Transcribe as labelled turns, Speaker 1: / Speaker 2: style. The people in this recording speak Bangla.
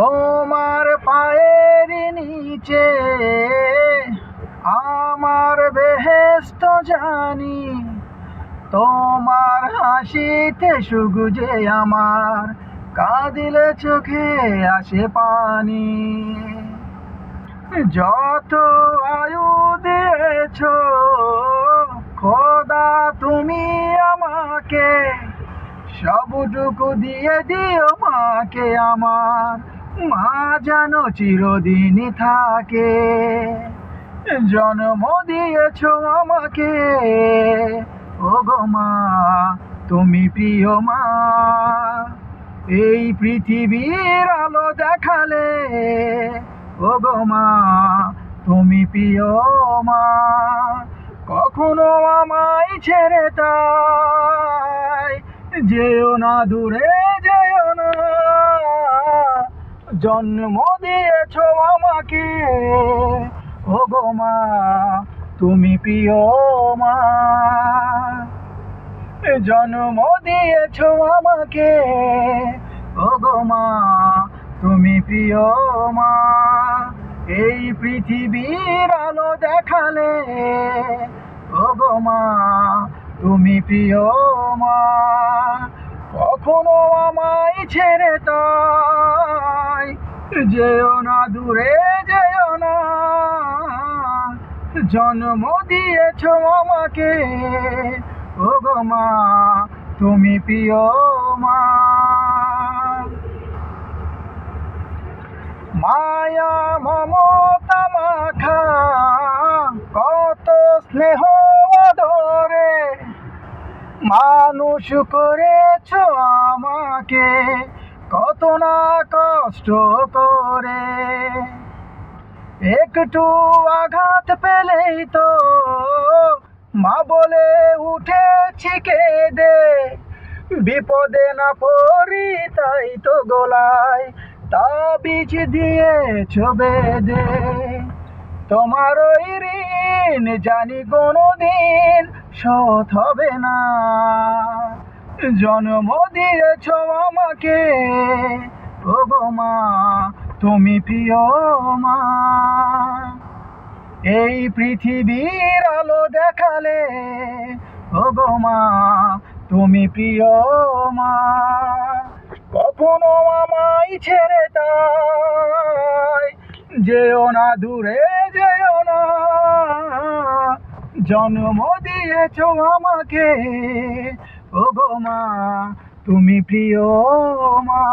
Speaker 1: তোমার পায়ের নিচে আমার বেহেশত জানি, তোমার হাসিতে সুখ যে আমার, কাঁদিলে চোখে আসে পানি। যত আয়ু দিয়েছ খোদা তুমি আমাকে, সবটুকু দিয়ে দিও মাকে আমার, মা যেন চিরদিনই থাকে। জন্ম দিয়েছ আমাকে ওগো মা, তুমি প্রিয় মা। এই পৃথিবীর আলো দেখালে ওগো মা, তুমি প্রিয় মা। কখনো আমায় ছেড়ে তাই যেও না, দূরে যেও না। জন্ম দিয়েছ আমাকে ওগো মা, তুমি প্রিয় মা। জন্ম দিয়েছ আমাকে ওগো মা, তুমি প্রিয় মা। এই পৃথিবীর আলো দেখালে ওগো মা, তুমি প্রিয় মা। কখনো আমায় ছেড়ে তাই যেও না, দূরে যেও না। জন্ম দিয়েছ আমাকে ওগো মা, তুমি প্রিয় মা। মায়া মমতা মাখা কত স্নেহ আদরে মানুষ করেছ আমাকে, কত না কষ্ট করে। একটু আঘাত পেলেই তো মা বলে উঠেছি কেঁদে, বিপদে না পড়ি তাই তো গলায় তাবিজ দিয়েছ বেঁধে। তোমার ওই ঋণ জানি কোনোদিন শোধ হবে না। জন্ম দিয়েছ আমাকে ওগো মা, তুমি প্রিয় মা। এই পৃথিবীর আলো দেখালে ওগো মা, তুমি প্রিয় মা। কখনো আমায় ছেড়ে তাই যেও না, দূরে যেও না। জন্ম দিয়েছ আমাকে ওগো মা, তুমি প্রিয় মা।